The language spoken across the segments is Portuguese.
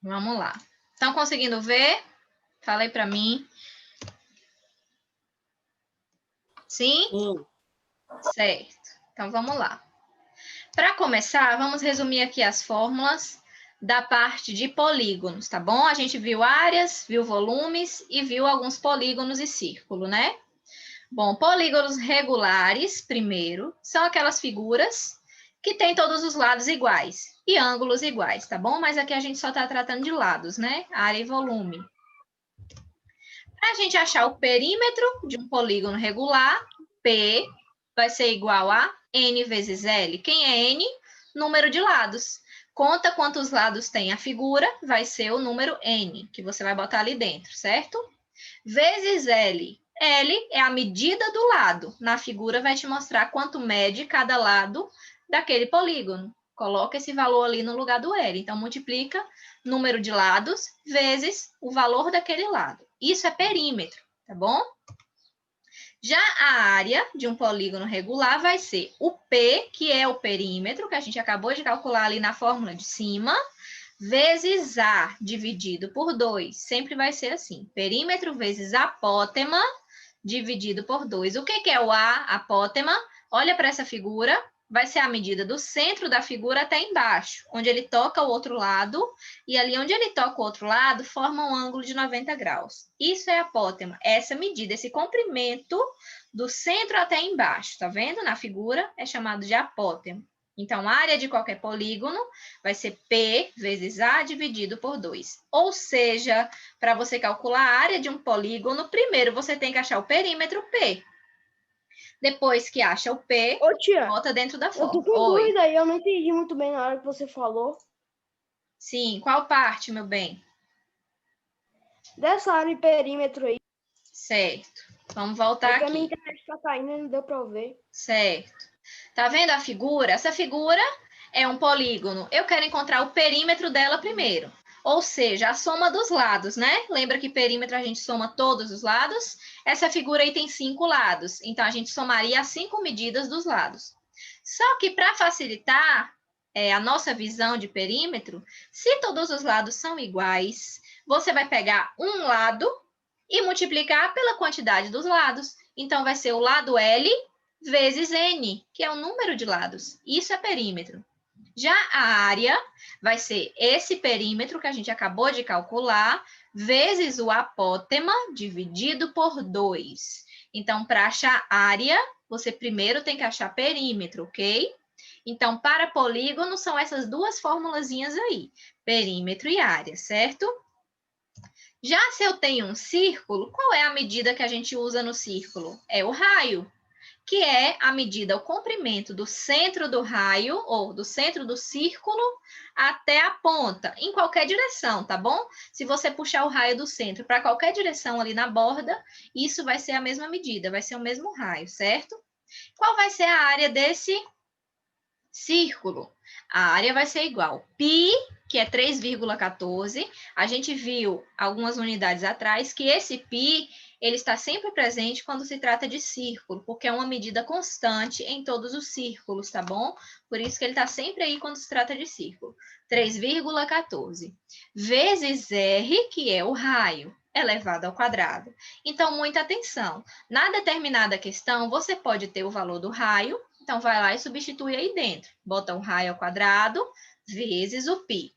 Vamos lá. Estão conseguindo ver? Falei para mim. Sim? Certo. Então, vamos lá. Para começar, vamos resumir aqui as fórmulas da parte de polígonos, tá bom? A gente viu áreas, viu volumes e viu alguns polígonos e círculo, né? Bom, polígonos regulares, primeiro, são aquelas figuras que têm todos os lados iguais e ângulos iguais, tá bom? Mas aqui a gente só está tratando de lados, né? Área e volume. Para a gente achar o perímetro de um polígono regular, P vai ser igual a N vezes L. Quem é N? Número de lados. Conta quantos lados tem a figura, vai ser o número N, que você vai botar ali dentro, certo? Vezes L. L é a medida do lado. Na figura vai te mostrar quanto mede cada lado daquele polígono. Coloca esse valor ali no lugar do L. Então, multiplica número de lados vezes o valor daquele lado. Isso é perímetro, tá bom? Já a área de um polígono regular vai ser o P, que é o perímetro, que a gente acabou de calcular ali na fórmula de cima, vezes A dividido por 2. Sempre vai ser assim, perímetro vezes apótema dividido por 2. O que é o A, apótema? Olha para essa figura, vai ser a medida do centro da figura até embaixo, onde ele toca o outro lado, e ali onde ele toca o outro lado, forma um ângulo de 90 graus. Isso é apótema, essa medida, esse comprimento do centro até embaixo, tá vendo? Na figura é chamado de apótema. Então, a área de qualquer polígono vai ser P vezes A dividido por 2. Ou seja, para você calcular a área de um polígono, primeiro você tem que achar o perímetro P. Depois que acha o P, bota dentro da fórmula. Eu tô com dúvida aí, eu não entendi muito bem na hora que você falou. Sim, qual parte, meu bem? Dessa área e perímetro aí. Certo. Vamos voltar Porque aqui. a minha internet tá caindo e não deu para ver. Certo. Tá vendo a figura? Essa figura é um polígono. Eu quero encontrar o perímetro dela primeiro. Ou seja, a soma dos lados, né? Lembra que perímetro a gente soma todos os lados? Essa figura aí tem 5 lados. Então, a gente somaria as 5 medidas dos lados. Só que para facilitar a nossa visão de perímetro, se todos os lados são iguais, você vai pegar um lado e multiplicar pela quantidade dos lados. Então, vai ser o lado L vezes N, que é o número de lados. Isso é perímetro. Já a área vai ser esse perímetro que a gente acabou de calcular, vezes o apótema dividido por 2. Então, para achar área, você primeiro tem que achar perímetro, ok? Então, para polígono, são essas duas formulazinhas aí, perímetro e área, certo? Já se eu tenho um círculo, qual é a medida que a gente usa no círculo? É o raio, que é a medida, o comprimento do centro do raio, ou do centro do círculo, até a ponta, em qualquer direção, tá bom? Se você puxar o raio do centro para qualquer direção ali na borda, isso vai ser a mesma medida, vai ser o mesmo raio, certo? Qual vai ser a área desse círculo? A área vai ser igual π, que é 3,14. A gente viu algumas unidades atrás que esse π ele está sempre presente quando se trata de círculo, porque é uma medida constante em todos os círculos, tá bom? Por isso que ele está sempre aí quando se trata de círculo. 3,14 vezes R, que é o raio, elevado ao quadrado. Então, muita atenção. Na determinada questão, você pode ter o valor do raio, então vai lá e substitui aí dentro. Bota o raio ao quadrado vezes o π.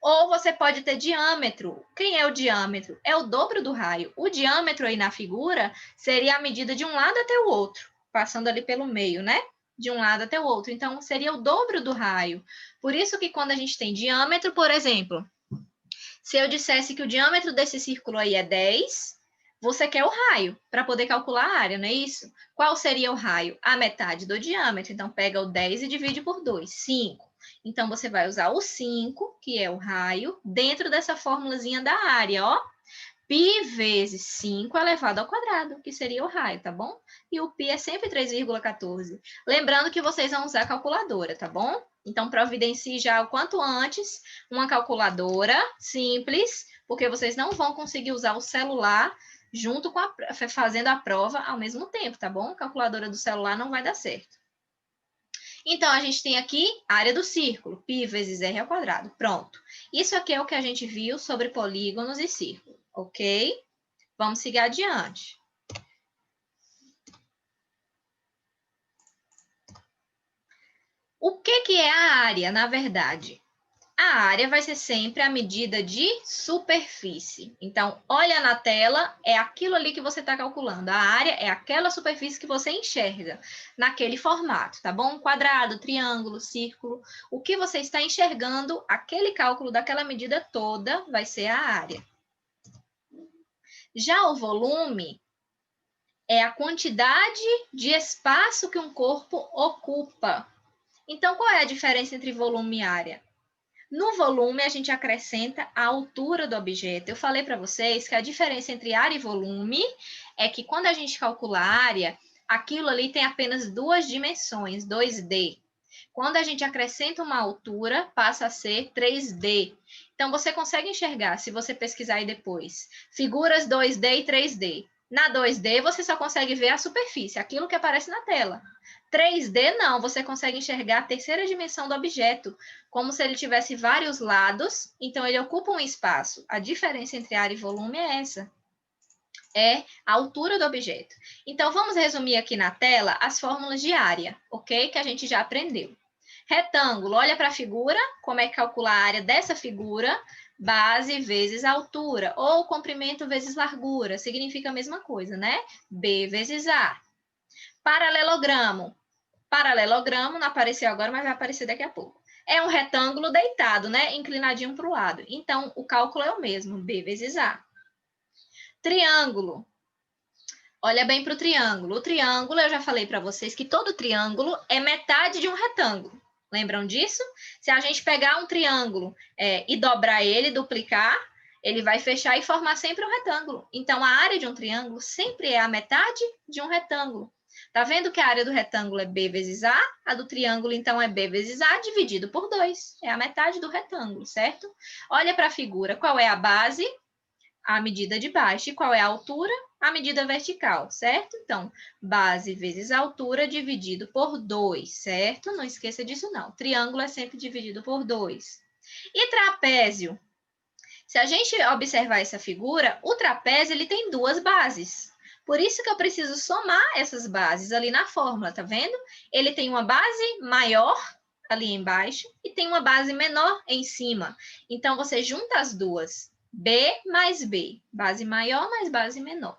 Ou você pode ter diâmetro. Quem é o diâmetro? É o dobro do raio. O diâmetro aí na figura seria a medida de um lado até o outro, passando ali pelo meio, né? De um lado até o outro. Então, seria o dobro do raio. Por isso que quando a gente tem diâmetro, por exemplo, se eu dissesse que o diâmetro desse círculo aí é 10, você quer o raio para poder calcular a área, não é isso? Qual seria o raio? A metade do diâmetro. Então, pega o 10 e divide por 2, 5. Então, você vai usar o 5, que é o raio, dentro dessa formulazinha da área, ó. Π vezes 5 elevado ao quadrado, que seria o raio, tá bom? E o π é sempre 3,14. Lembrando que vocês vão usar a calculadora, tá bom? Então, providencie já o quanto antes uma calculadora simples, porque vocês não vão conseguir usar o celular junto com fazendo a prova ao mesmo tempo, tá bom? A calculadora do celular não vai dar certo. Então, a gente tem aqui a área do círculo, π vezes r ao quadrado. Pronto. Isso aqui é o que a gente viu sobre polígonos e círculo, ok? Vamos seguir adiante. O que é a área, na verdade? A área vai ser sempre a medida de superfície. Então, olha na tela, é aquilo ali que você está calculando. A área é aquela superfície que você enxerga naquele formato, tá bom? Quadrado, triângulo, círculo. O que você está enxergando, aquele cálculo daquela medida toda vai ser a área. Já o volume é a quantidade de espaço que um corpo ocupa. Então, qual é a diferença entre volume e área? No volume, a gente acrescenta a altura do objeto. Eu falei para vocês que a diferença entre área e volume é que quando a gente calcula a área, aquilo ali tem apenas duas dimensões, 2D. Quando a gente acrescenta uma altura, passa a ser 3D. Então, você consegue enxergar, se você pesquisar aí depois, figuras 2D e 3D. Na 2D, você só consegue ver a superfície, aquilo que aparece na tela. 3D, não, você consegue enxergar a terceira dimensão do objeto, como se ele tivesse vários lados, então ele ocupa um espaço. A diferença entre área e volume é essa. É a altura do objeto. Então, vamos resumir aqui na tela as fórmulas de área, ok? Que a gente já aprendeu. Retângulo, olha para a figura, como é que calcula a área dessa figura? Base vezes altura, ou comprimento vezes largura, significa a mesma coisa, né? B vezes A. Paralelogramo. Paralelogramo, não apareceu agora, mas vai aparecer daqui a pouco. É um retângulo deitado, né? Inclinadinho para o lado. Então, o cálculo é o mesmo, B vezes A. Triângulo. Olha bem para o triângulo. O triângulo, eu já falei para vocês que todo triângulo é metade de um retângulo. Lembram disso? Se a gente pegar um triângulo e dobrar ele, duplicar, ele vai fechar e formar sempre um retângulo. Então, a área de um triângulo sempre é a metade de um retângulo. Tá vendo que a área do retângulo é B vezes A do triângulo, então, é B vezes A dividido por 2. É a metade do retângulo, certo? Olha para a figura. Qual é a base? A medida de baixo. E qual é a altura? A medida vertical, certo? Então, base vezes altura dividido por 2, certo? Não esqueça disso, não. Triângulo é sempre dividido por 2. E trapézio? Se a gente observar essa figura, o trapézio ele tem duas bases. Por isso que eu preciso somar essas bases ali na fórmula, tá vendo? Ele tem uma base maior ali embaixo e tem uma base menor em cima. Então, você junta as duas. B mais B, base maior mais base menor.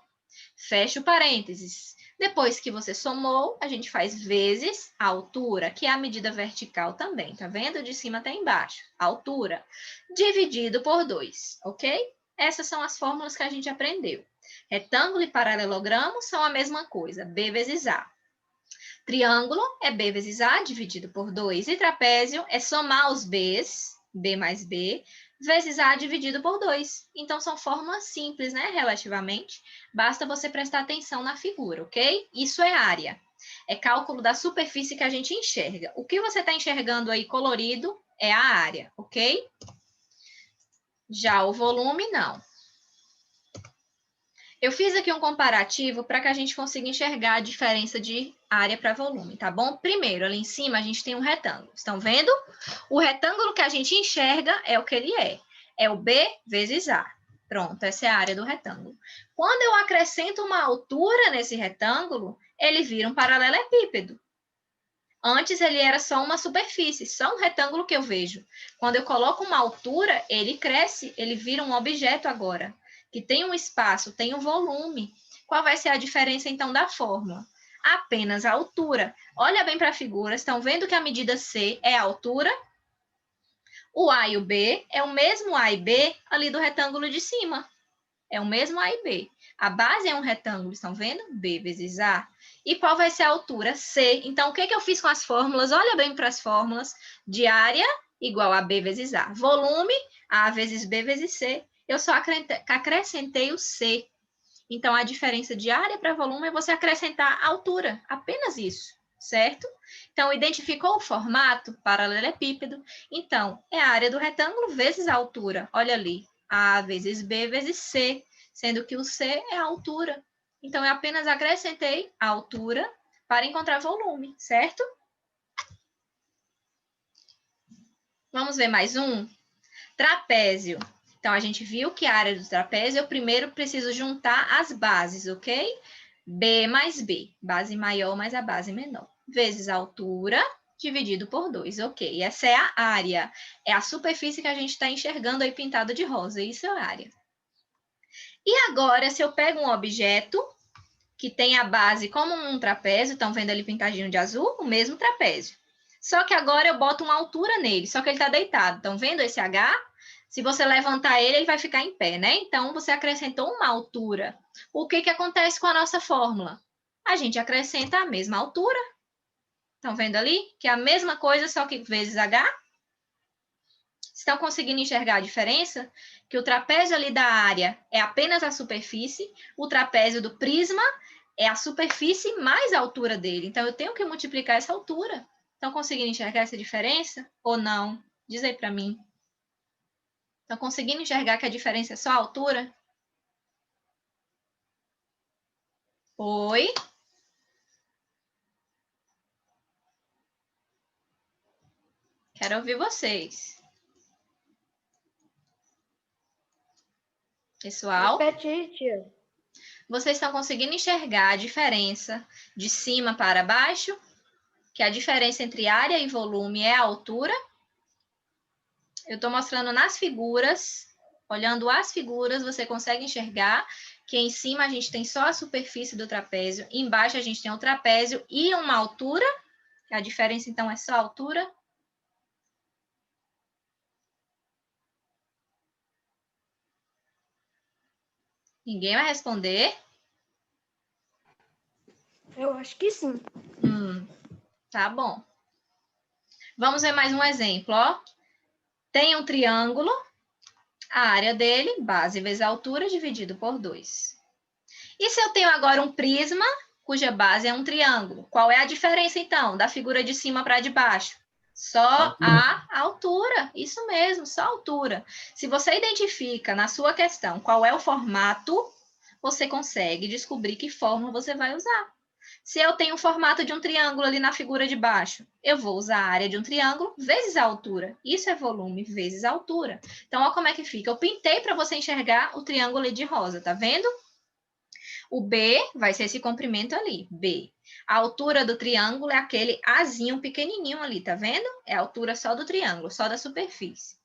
Fecha o parênteses. Depois que você somou, a gente faz vezes a altura, que é a medida vertical também, tá vendo? De cima até embaixo. Altura, dividido por 2, ok? Essas são as fórmulas que a gente aprendeu. Retângulo e paralelogramo são a mesma coisa, B vezes A. Triângulo é B vezes A dividido por 2. E trapézio é somar os Bs, B mais B, vezes A dividido por 2. Então, são fórmulas simples, né, relativamente. Basta você prestar atenção na figura, ok? Isso é área. É cálculo da superfície que a gente enxerga. O que você está enxergando aí colorido é a área, ok? Já o volume, não. Eu fiz aqui um comparativo para que a gente consiga enxergar a diferença de área para volume, tá bom? Primeiro, ali em cima, a gente tem um retângulo. Estão vendo? O retângulo que a gente enxerga é o que ele é. É o B vezes A. Pronto, essa é a área do retângulo. Quando eu acrescento uma altura nesse retângulo, ele vira um paralelepípedo. Antes ele era só uma superfície, só um retângulo que eu vejo. Quando eu coloco uma altura, ele cresce, ele vira um objeto agora, que tem um espaço, tem um volume. Qual vai ser a diferença, então, da fórmula? Apenas a altura. Olha bem para a figura, estão vendo que a medida C é a altura? O A e o B é o mesmo A e B ali do retângulo de cima. É o mesmo A e B. A base é um retângulo, estão vendo? B vezes A. E qual vai ser a altura? C. Então, o que eu fiz com as fórmulas? Olha bem para as fórmulas de área igual a B vezes A. Volume, A vezes B vezes C. Eu só acrescentei o C. Então, a diferença de área para volume é você acrescentar a altura. Apenas isso, certo? Então, identificou o formato? Paralelepípedo. Então, é a área do retângulo vezes a altura. Olha ali. A vezes B vezes C, sendo que o C é a altura. Então, eu apenas acrescentei a altura para encontrar volume, certo? Vamos ver mais um? Trapézio. Então, a gente viu que a área do trapézio, eu primeiro preciso juntar as bases, ok? B mais B, base maior mais a base menor, vezes a altura, dividido por 2, ok? Essa é a área, é a superfície que a gente está enxergando aí pintado de rosa, isso é a área. E agora, se eu pego um objeto que tem a base como um trapézio, estão vendo ali pintadinho de azul? O mesmo trapézio. Só que agora eu boto uma altura nele, só que ele está deitado. Estão vendo esse H? Se você levantar ele, ele vai ficar em pé, né? Então, você acrescentou uma altura. O que que acontece com a nossa fórmula? A gente acrescenta a mesma altura. Estão vendo ali? Que é a mesma coisa, só que vezes H. Estão conseguindo enxergar a diferença? Que o trapézio ali da área é apenas a superfície, o trapézio do prisma é a superfície mais a altura dele. Então, eu tenho que multiplicar essa altura. Estão conseguindo enxergar essa diferença? Ou não? Diz aí para mim. Estão conseguindo enxergar que a diferença é só a altura? Oi? Quero ouvir vocês. Pessoal, Repete aí, tia. vocês estão conseguindo enxergar a diferença de cima para baixo? Que a diferença entre área e volume é a altura? Eu estou mostrando nas figuras. Olhando as figuras, você consegue enxergar que em cima a gente tem só a superfície do trapézio, embaixo a gente tem o trapézio e uma altura. A diferença, então, é só a altura? Ninguém vai responder? Eu acho que sim. Tá bom. Vamos ver mais um exemplo, ó. Tem um triângulo, a área dele, base vezes a altura, dividido por 2. E se eu tenho agora um prisma, cuja base é um triângulo? Qual é a diferença, então, da figura de cima para de baixo? Só a altura, isso mesmo, só a altura. Se você identifica na sua questão qual é o formato, você consegue descobrir que forma você vai usar. Se eu tenho o formato de um triângulo ali na figura de baixo, eu vou usar a área de um triângulo vezes a altura. Isso é volume vezes a altura. Então, olha como é que fica. Eu pintei para você enxergar o triângulo ali de rosa, tá vendo? O B vai ser esse comprimento ali, B. A altura do triângulo é aquele Azinho pequenininho ali, tá vendo? É a altura só do triângulo, só da superfície.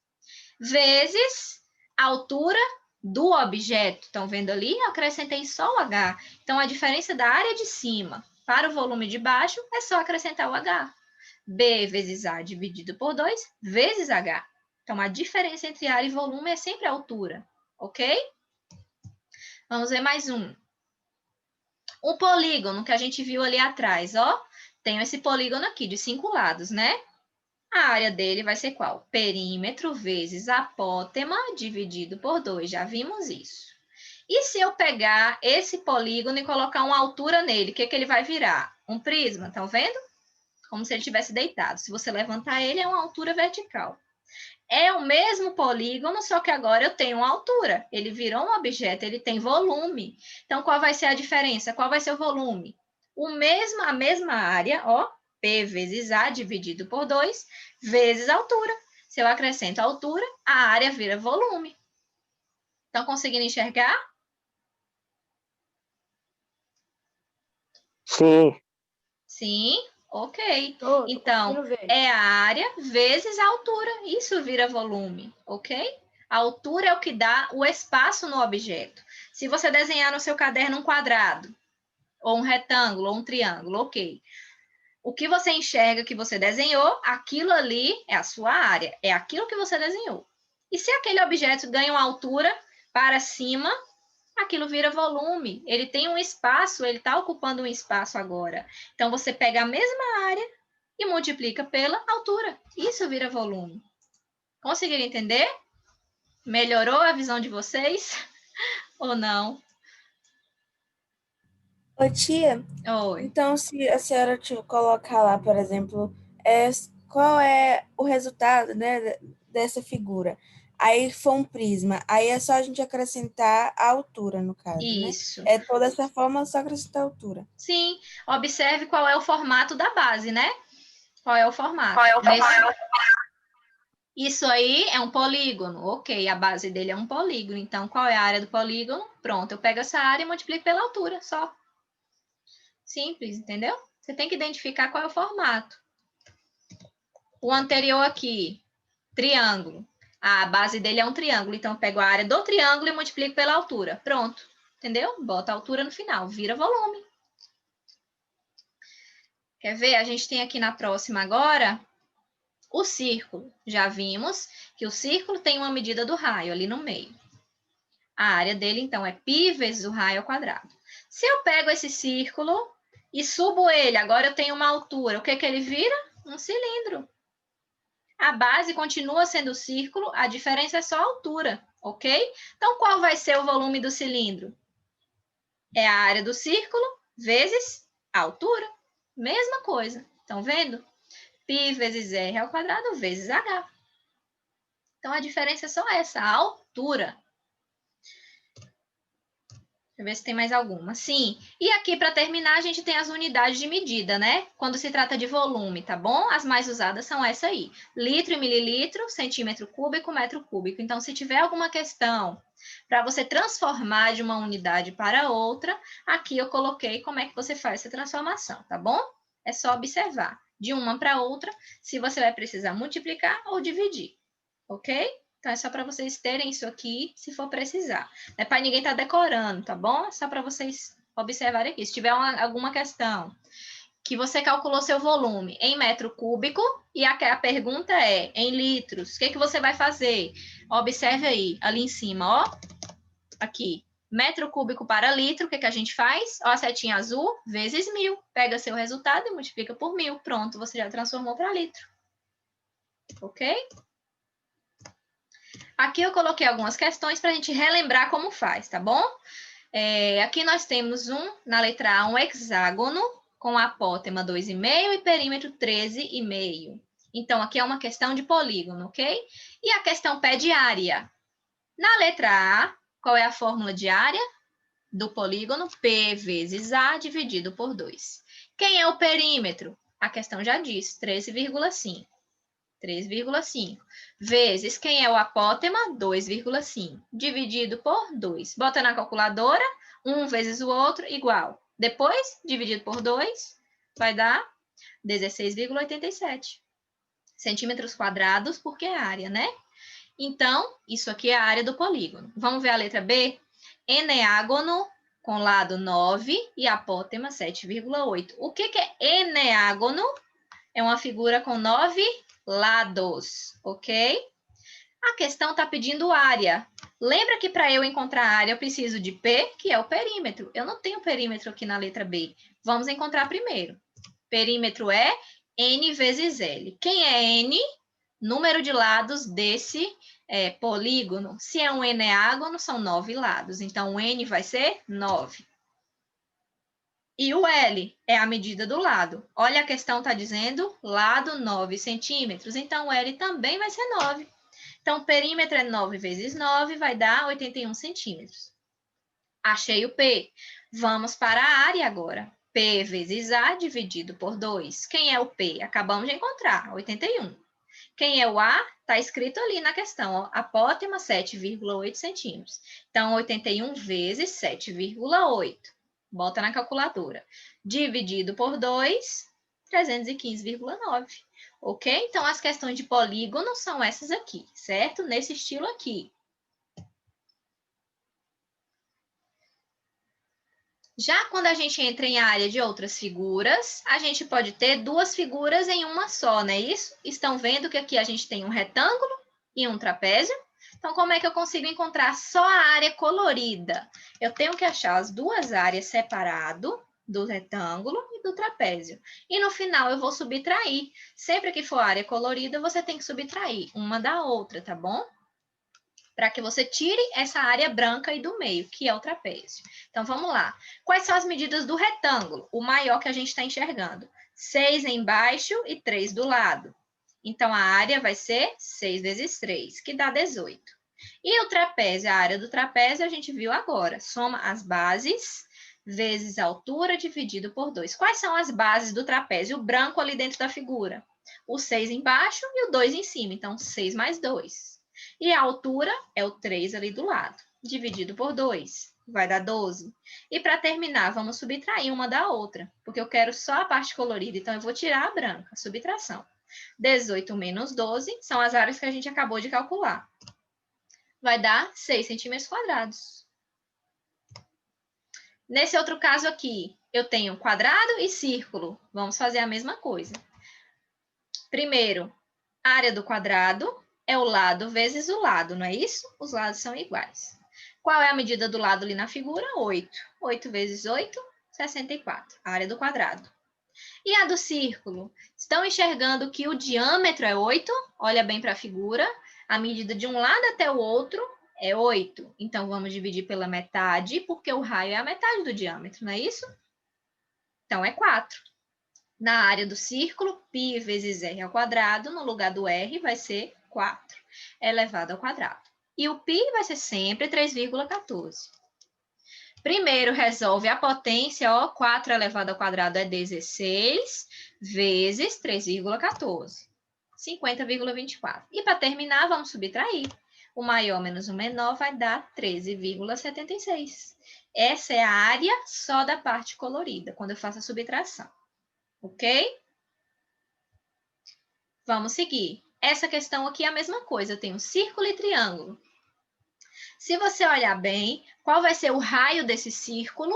Vezes a altura do objeto. Estão vendo ali? Eu acrescentei só o H. Então, a diferença da área de cima para o volume de baixo é só acrescentar o H. B vezes A dividido por 2 vezes H. Então, a diferença entre área e volume é sempre a altura, ok? Vamos ver mais um. O polígono que a gente viu ali atrás, ó. Tenho esse polígono aqui de 5 lados, né? A área dele vai ser qual? Perímetro vezes apótema dividido por 2. Já vimos isso. E se eu pegar esse polígono e colocar uma altura nele, o que, que ele vai virar? Um prisma, estão vendo? Como se ele tivesse deitado. Se você levantar ele, é uma altura vertical. É o mesmo polígono, só que agora eu tenho uma altura. Ele virou um objeto, ele tem volume. Então, qual vai ser a diferença? Qual vai ser o volume? A mesma área, ó, P vezes A dividido por 2, vezes a altura. Se eu acrescento a altura, a área vira volume. Estão conseguindo enxergar? Sim. Sim, ok. Tô Então, conseguindo ver. é a área vezes a altura. Isso vira volume, ok? A altura é o que dá o espaço no objeto. Se você desenhar no seu caderno um quadrado, ou um retângulo, ou um triângulo, ok. O que você enxerga que você desenhou, aquilo ali é a sua área, é aquilo que você desenhou. E se aquele objeto ganha uma altura para cima, aquilo vira volume. Ele tem um espaço, ele está ocupando um espaço agora. Então, você pega a mesma área e multiplica pela altura. Isso vira volume. Conseguiram entender? Melhorou a visão de vocês? Ou não? Ô, tia, Oi. então se a senhora te colocar lá, por exemplo, qual é o resultado, né, dessa figura? Aí for um prisma, aí é só a gente acrescentar a altura, no caso, né? Isso. É toda essa forma, só acrescentar a altura. Sim. Observe qual é o formato da base, né? Qual é o formato? Qual é o formato? Isso aí é um polígono. Ok, a base dele é um polígono. Então, qual é a área do polígono? Pronto, eu pego essa área e multiplico pela altura, só. Simples, entendeu? Você tem que identificar qual é o formato. O anterior aqui, triângulo. A base dele é um triângulo, então eu pego a área do triângulo e multiplico pela altura. Pronto, entendeu? Bota a altura no final, vira volume. Quer ver? A gente tem aqui na próxima agora o círculo. Já vimos que o círculo tem uma medida do raio ali no meio. A área dele, então, é π vezes o raio ao quadrado. Se eu pego esse círculo e subo ele, agora eu tenho uma altura, o que que ele vira? Um cilindro. A base continua sendo o círculo, a diferença é só a altura, ok? Então, qual vai ser o volume do cilindro? É a área do círculo vezes a altura. Mesma coisa. Estão vendo? Π vezes R ao quadrado vezes H. Então, a diferença é só essa, a altura. Deixa eu ver se tem mais alguma. Sim. E aqui, para terminar, a gente tem as unidades de medida, né? Quando se trata de volume, tá bom? As mais usadas são essa aí. Litro e mililitro, centímetro cúbico, metro cúbico. Então, se tiver alguma questão para você transformar de uma unidade para outra, aqui eu coloquei como é que você faz essa transformação, tá bom? É só observar de uma para outra se você vai precisar multiplicar ou dividir, ok? Então, é só para vocês terem isso aqui, se for precisar. Não é para ninguém estar decorando, tá bom? É só para vocês observarem aqui. Se tiver alguma questão que você calculou seu volume em metro cúbico e a pergunta é em litros, o que você vai fazer? Observe aí, ali em cima, ó. Aqui, metro cúbico para litro, o que a gente faz? Ó, a setinha azul, vezes 1000. Pega seu resultado e multiplica por 1000. Pronto, você já transformou para litro. Ok? Aqui eu coloquei algumas questões para a gente relembrar como faz, tá bom? Aqui nós temos na letra A, um hexágono com apótema 2,5 e perímetro 13,5. Então, aqui é uma questão de polígono, ok? E a questão pede área. Na letra A, qual é a fórmula de área do polígono? P vezes A dividido por 2. Quem é o perímetro? A questão já diz, 13,5. 3,5. Vezes quem é o apótema? 2,5. Dividido por 2. Bota na calculadora, 1 vezes o outro, igual. Depois, dividido por 2, vai dar 16,87 centímetros quadrados, porque é área, né? Então, isso aqui é a área do polígono. Vamos ver a letra B? Eneágono com lado 9 e apótema 7,8. O que é eneágono? É uma figura com 9 lados, ok? A questão está pedindo área. Lembra que para eu encontrar a área eu preciso de P, que é o perímetro. Eu não tenho perímetro aqui na letra B. Vamos encontrar primeiro. Perímetro é N vezes L. Quem é N? Número de lados desse polígono. Se é um eneágono, são 9 lados. Então, o N vai ser 9. E o L é a medida do lado. Olha, a questão está dizendo lado 9 centímetros. Então, o L também vai ser 9. Então, o perímetro é 9 vezes 9, vai dar 81 centímetros. Achei o P. Vamos para a área agora. P vezes A dividido por 2. Quem é o P? Acabamos de encontrar, 81. Quem é o A? Está escrito ali na questão, ó, apótema 7,8 centímetros. Então, 81 vezes 7,8. Bota na calculadora. Dividido por 2, 315,9. Ok? Então, as questões de polígono são essas aqui, certo? Nesse estilo aqui. Já quando a gente entra em área de outras figuras, a gente pode ter duas figuras em uma só, não é isso? Estão vendo que aqui a gente tem um retângulo e um trapézio? Então, como é que eu consigo encontrar só a área colorida? Eu tenho que achar as duas áreas separado do retângulo e do trapézio. E no final eu vou subtrair. Sempre que for área colorida, você tem que subtrair uma da outra, tá bom? Para que você tire essa área branca aí do meio, que é o trapézio. Então, vamos lá. Quais são as medidas do retângulo? O maior que a gente está enxergando. 6 embaixo e 3 do lado. Então, a área vai ser 6 vezes 3, que dá 18. E o trapézio, a área do trapézio, a gente viu agora. Soma as bases vezes a altura dividido por 2. Quais são as bases do trapézio? O branco ali dentro da figura. O 6 embaixo e o 2 em cima. Então, 6 mais 2. E a altura é o 3 ali do lado. Dividido por 2. Vai dar 12. E para terminar, vamos subtrair uma da outra. Porque eu quero só a parte colorida. Então, eu vou tirar a branca. Subtração. 18 menos 12 são as áreas que a gente acabou de calcular. Vai dar 6 centímetros quadrados. Nesse outro caso aqui, eu tenho quadrado e círculo. Vamos fazer a mesma coisa. Primeiro, a área do quadrado é o lado vezes o lado, não é isso? Os lados são iguais. Qual é a medida do lado ali na figura? 8. 8 vezes 8, 64. A área do quadrado. E a do círculo? Estão enxergando que o diâmetro é 8? Olha bem para a figura. A medida de um lado até o outro é 8. Então, vamos dividir pela metade, porque o raio é a metade do diâmetro, não é isso? Então, é 4. Na área do círculo, π vezes r ao quadrado, no lugar do r vai ser 4 elevado ao quadrado. E o π vai ser sempre 3,14. Primeiro, resolve a potência, ó, 4 elevado ao quadrado é 16, vezes 3,14, 50,24. E para terminar, vamos subtrair. O maior menos o menor vai dar 13,76. Essa é a área só da parte colorida, quando eu faço a subtração. Ok? Vamos seguir. Essa questão aqui é a mesma coisa. Eu tenho círculo e triângulo. Se você olhar bem, qual vai ser o raio desse círculo?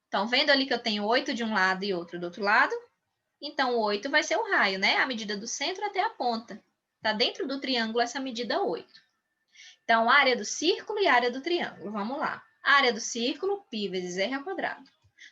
Estão vendo ali que eu tenho 8 de um lado e outro do outro lado? Então, 8 vai ser o raio, né? A medida do centro até a ponta. Está dentro do triângulo essa medida 8. Então, área do círculo e área do triângulo. Vamos lá. Área do círculo, π vezes r ao quadrado.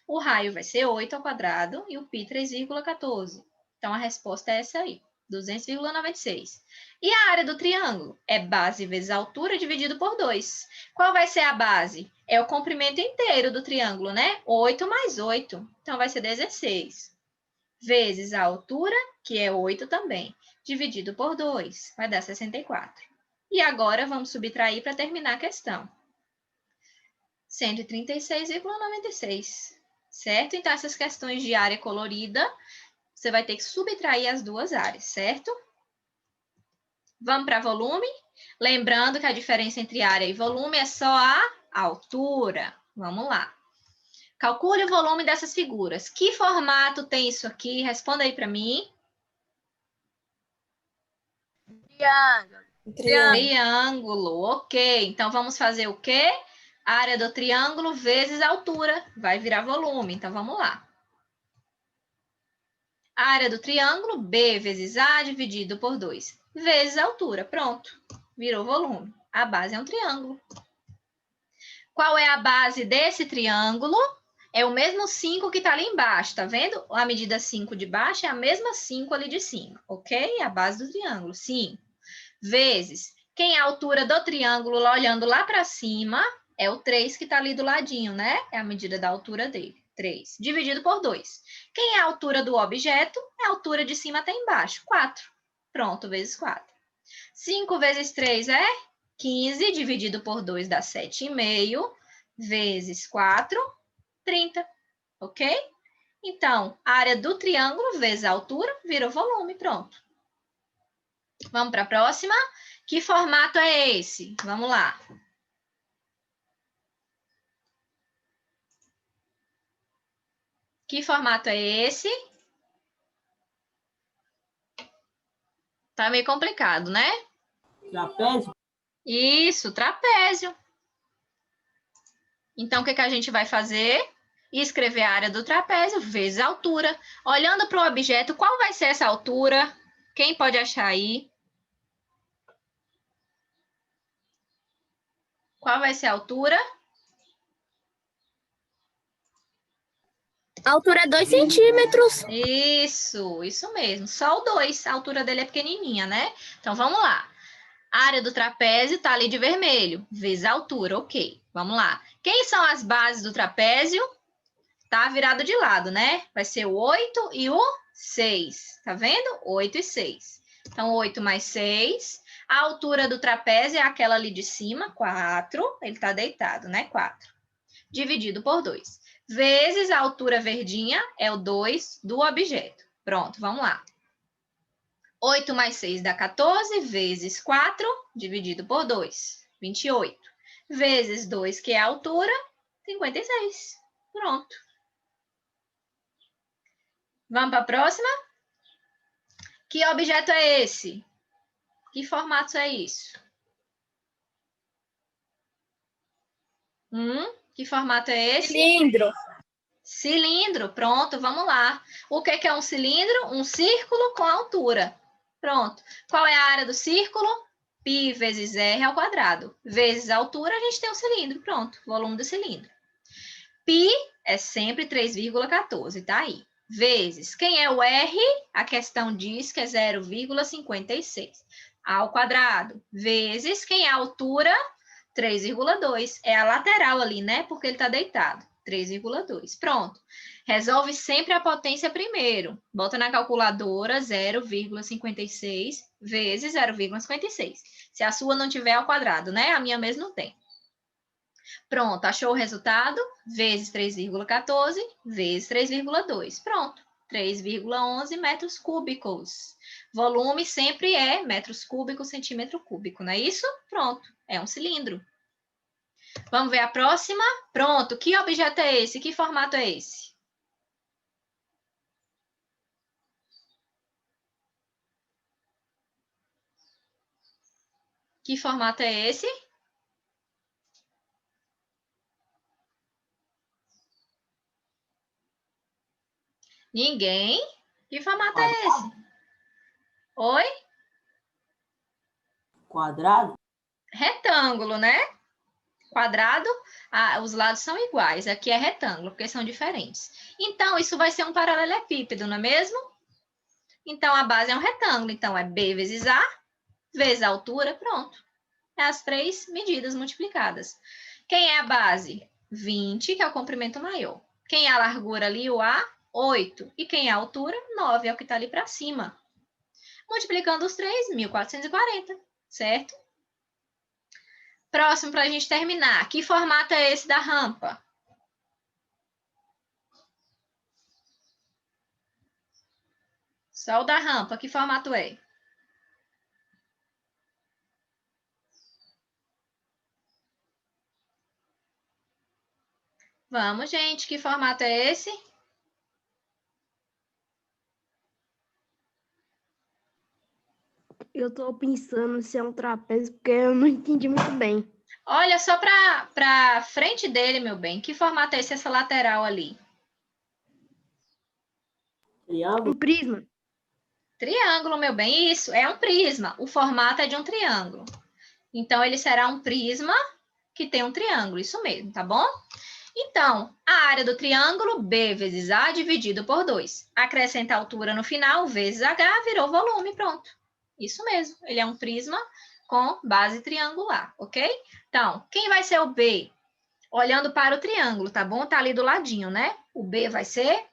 O raio vai ser 8 ao quadrado e o π 3,14. Então, a resposta é essa aí, 200,96. E a área do triângulo? É base vezes altura dividido por 2. Qual vai ser a base? É o comprimento inteiro do triângulo, né? 8 mais 8. Então, vai ser 16. Vezes a altura, que é 8 também, dividido por 2. Vai dar 64. E agora, vamos subtrair para terminar a questão. 136,96. Certo? Então, essas questões de área colorida, você vai ter que subtrair as duas áreas, certo? Vamos para volume? Lembrando que a diferença entre área e volume é só a altura. Vamos lá. Calcule o volume dessas figuras. Que formato tem isso aqui? Responda aí para mim. Triângulo. Triângulo. Ok. Então, vamos fazer o quê? A área do triângulo vezes a altura. Vai virar volume. Então, vamos lá. A área do triângulo, B vezes A dividido por 2, vezes a altura. Pronto. Virou volume. A base é um triângulo. Qual é a base desse triângulo? É o mesmo 5 que está ali embaixo, tá vendo? A medida 5 de baixo é a mesma 5 ali de cima, ok? A base do triângulo, 5. Vezes, quem é a altura do triângulo olhando lá para cima é o 3 que está ali do ladinho, né? É a medida da altura dele. 3, dividido por 2. Quem é a altura do objeto? É a altura de cima até embaixo, 4. Pronto, vezes 4. 5 vezes 3 é 15, dividido por 2 dá 7,5, vezes 4, 30, ok? Então, a área do triângulo vezes a altura vira o volume, pronto. Vamos para a próxima? Que formato é esse? Vamos lá. Que formato é esse? Tá meio complicado, né? Trapézio. Isso, trapézio. Então, o que a gente vai fazer? Escrever a área do trapézio vezes a altura. Olhando para o objeto, qual vai ser essa altura? Quem pode achar aí? Qual vai ser a altura? A altura é 2 centímetros. Isso mesmo. Só o 2. A altura dele é pequenininha, né? Então, vamos lá. A área do trapézio está ali de vermelho, vezes a altura, ok. Vamos lá. Quem são as bases do trapézio? Tá virado de lado, né? Vai ser o 8 e o 6. Tá vendo? 8 e 6. Então, 8 mais 6. A altura do trapézio é aquela ali de cima, 4. Ele está deitado, né? 4. Dividido por 2. Vezes a altura verdinha é o 2 do objeto. Pronto, vamos lá. 8 mais 6 dá 14, vezes 4, dividido por 2, 28. Vezes 2, que é a altura, 56. Pronto. Vamos para a próxima? Que objeto é esse? Que formato é isso? Que formato é esse? Cilindro. Cilindro, pronto, vamos lá. O que é um cilindro? Um círculo com altura. Pronto. Qual é a área do círculo? Π vezes R ao quadrado. Vezes a altura, a gente tem um cilindro. Pronto, volume do cilindro. Π é sempre 3,14, tá aí. Vezes, quem é o R? A questão diz que é 0,56 ao quadrado. Vezes, quem é a altura? 3,2. É a lateral ali, né? Porque ele está deitado. 3,2. Pronto. Resolve sempre a potência primeiro. Bota na calculadora 0,56 vezes 0,56. Se a sua não tiver ao quadrado, né? A minha mesmo não tem. Pronto, achou o resultado? Vezes 3,14 vezes 3,2. Pronto, 3,11 metros cúbicos. Volume sempre é metros cúbicos, centímetro cúbico, não é isso? Pronto, é um cilindro. Vamos ver a próxima? Pronto, que objeto é esse? Que formato é esse? Que formato é esse? Ninguém? Que formato é esse? Oi? Quadrado. Retângulo, né? Quadrado, os lados são iguais. Aqui é retângulo, porque são diferentes. Então, isso vai ser um paralelepípedo, não é mesmo? Então, a base é um retângulo. Então, é B vezes A, vezes a altura, pronto. É as 3 medidas multiplicadas. Quem é a base? 20, que é o comprimento maior. Quem é a largura ali, o A? 8. E quem é a altura? 9, é o que está ali para cima. Multiplicando os 3, 1.440, certo? Próximo para a gente terminar. Que formato é esse da rampa? Só o da rampa, que formato é? Vamos, gente, que formato é esse? Eu tô pensando se é um trapézio, porque eu não entendi muito bem. Olha só para frente dele, meu bem. Que formato é esse, essa lateral ali? Um prisma. Triângulo, meu bem. Isso, é um prisma. O formato é de um triângulo. Então, ele será um prisma que tem um triângulo. Isso mesmo, tá bom? Então, a área do triângulo, B vezes A dividido por 2. Acrescenta a altura no final, vezes H, virou volume, pronto. Isso mesmo, ele é um prisma com base triangular, ok? Então, quem vai ser o B? Olhando para o triângulo, tá bom? Tá ali do ladinho, né? O B vai ser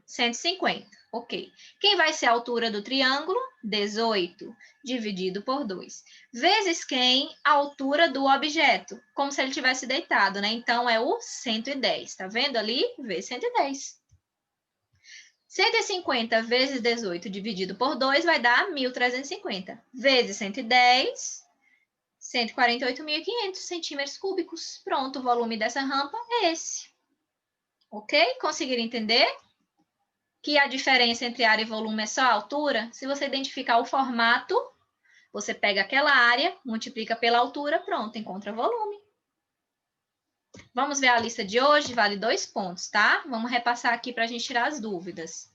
150, ok. Quem vai ser a altura do triângulo? 18, dividido por 2. Vezes quem? A altura do objeto, como se ele tivesse deitado, né? Então, é o 110, tá vendo ali? Vezes 110. 150 vezes 18 dividido por 2 vai dar 1.350. Vezes 110, 148.500 centímetros cúbicos. Pronto, o volume dessa rampa é esse. Ok? Conseguiram entender? Que a diferença entre área e volume é só a altura? Se você identificar o formato, você pega aquela área, multiplica pela altura, pronto, encontra volume. Vamos ver a lista de hoje, vale 2 pontos, tá? Vamos repassar aqui para a gente tirar as dúvidas.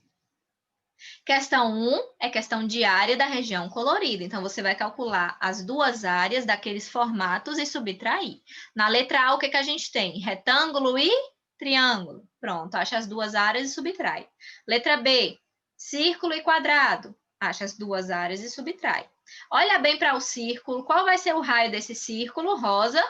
Questão 1 é questão de área da região colorida. Então, você vai calcular as duas áreas daqueles formatos e subtrair. Na letra A, o que a gente tem? Retângulo e triângulo. Pronto, acha as duas áreas e subtrai. Letra B, círculo e quadrado. Acha as duas áreas e subtrai. Olha bem para o círculo. Qual vai ser o raio desse círculo? Rosa.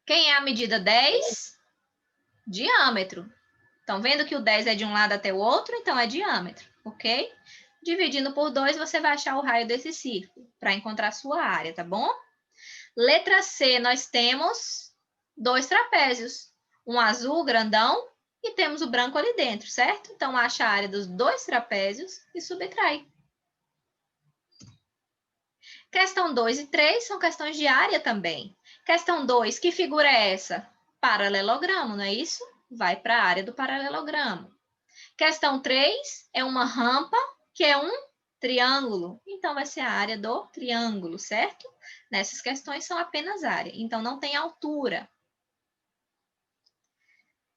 Quem é a medida 10? Diâmetro. Estão vendo que o 10 é de um lado até o outro? Então, é diâmetro, ok? Dividindo por 2, você vai achar o raio desse círculo, para encontrar a sua área, tá bom? Letra C, nós temos 2 trapézios. Um azul grandão e temos o branco ali dentro, certo? Então, acha a área dos dois trapézios e subtrai. Questão 2 e 3 são questões de área também. Questão 2, que figura é essa? Paralelogramo, não é isso? Vai para a área do paralelogramo. Questão 3 é uma rampa, que é um triângulo. Então, vai ser a área do triângulo, certo? Nessas questões são apenas área, então não tem altura.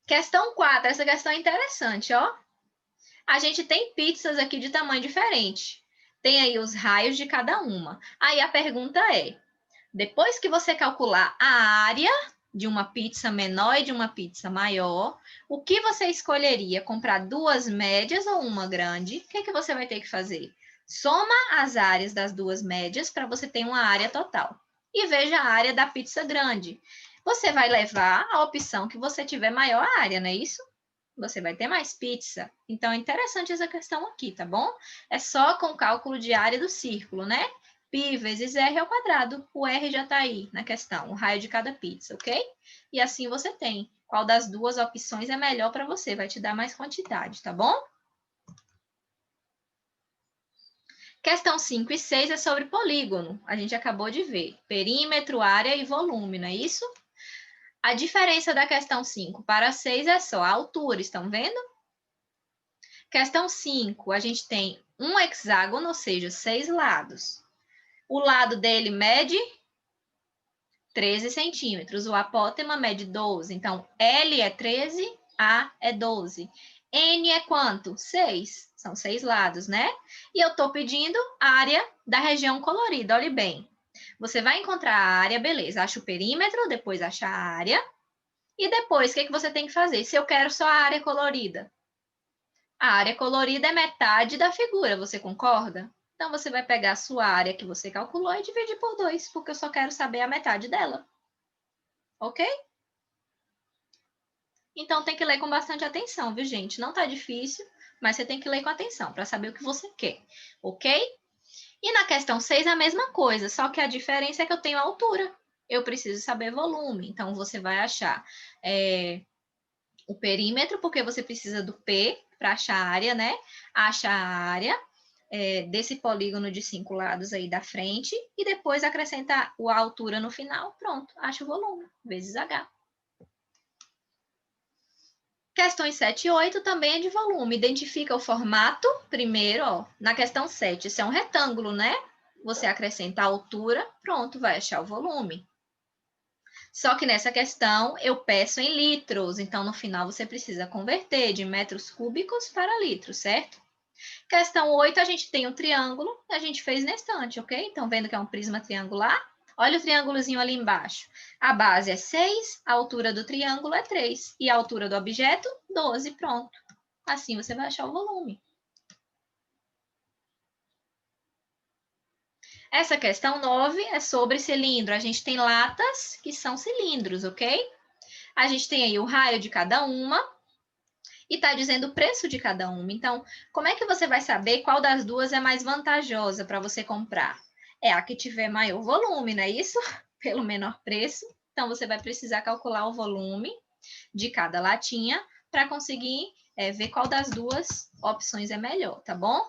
Questão 4, essa questão é interessante, ó. A gente tem pizzas aqui de tamanho diferente. Tem aí os raios de cada uma. Aí a pergunta é, depois que você calcular a área de uma pizza menor e de uma pizza maior, o que você escolheria? Comprar duas médias ou uma grande? O que você vai ter que fazer? Soma as áreas das duas médias para você ter uma área total. E veja a área da pizza grande. Você vai levar a opção que você tiver maior área, não é isso? Você vai ter mais pizza. Então, é interessante essa questão aqui, tá bom? É só com o cálculo de área do círculo, né? Π vezes R ao quadrado. O R já está aí na questão, o raio de cada pizza, ok? E assim você tem. Qual das duas opções é melhor para você? Vai te dar mais quantidade, tá bom? Questão 5 e 6 é sobre polígono. A gente acabou de ver. Perímetro, área e volume, não é isso? A diferença da questão 5 para 6 é só a altura, estão vendo? Questão 5, a gente tem um hexágono, ou seja, 6 lados. O lado dele mede 13 centímetros, o apótema mede 12. Então, L é 13, A é 12. N é quanto? 6. São 6 lados, né? E eu estou pedindo área da região colorida, olhe bem. Você vai encontrar a área, beleza, acha o perímetro, depois acha a área. E depois, o que você tem que fazer? Se eu quero só a área colorida. A área colorida é metade da figura, você concorda? Então, você vai pegar a sua área que você calculou e dividir por 2, porque eu só quero saber a metade dela. Ok? Então, tem que ler com bastante atenção, viu, gente? Não tá difícil, mas você tem que ler com atenção para saber o que você quer. Ok? E na questão 6, a mesma coisa, só que a diferença é que eu tenho a altura. Eu preciso saber volume. Então, você vai achar o perímetro, porque você precisa do P para achar a área, né? Acha a área desse polígono de 5 lados aí da frente e depois acrescenta a altura no final. Pronto, acha o volume, vezes H. Questões 7 e 8 também é de volume. Identifica o formato primeiro, ó. Na questão 7, isso é um retângulo, né? Você acrescenta a altura, pronto, vai achar o volume. Só que nessa questão eu peço em litros, então no final você precisa converter de metros cúbicos para litros, certo? Questão 8, a gente tem um triângulo, a gente fez na estante, ok? Então, vendo que é um prisma triangular, olha o triângulozinho ali embaixo. A base é 6, a altura do triângulo é 3 e a altura do objeto, 12, pronto. Assim você vai achar o volume. Essa questão 9 é sobre cilindro. A gente tem latas que são cilindros, ok? A gente tem aí o raio de cada uma e está dizendo o preço de cada uma. Então, como é que você vai saber qual das duas é mais vantajosa para você comprar? É a que tiver maior volume, não é isso? Pelo menor preço. Então, você vai precisar calcular o volume de cada latinha para conseguir ver qual das duas opções é melhor, tá bom?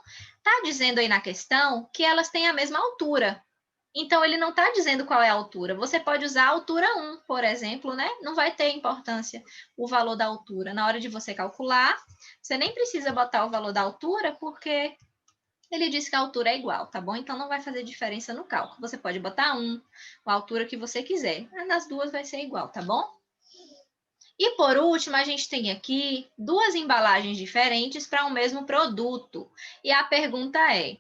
Tá dizendo aí na questão que elas têm a mesma altura. Então, ele não está dizendo qual é a altura. Você pode usar a altura 1, por exemplo, né? Não vai ter importância o valor da altura. Na hora de você calcular, você nem precisa botar o valor da altura, porque ele disse que a altura é igual, tá bom? Então, não vai fazer diferença no cálculo. Você pode botar 1, a altura que você quiser. Nas duas vai ser igual, tá bom? E por último, a gente tem aqui duas embalagens diferentes para o mesmo produto. E a pergunta é: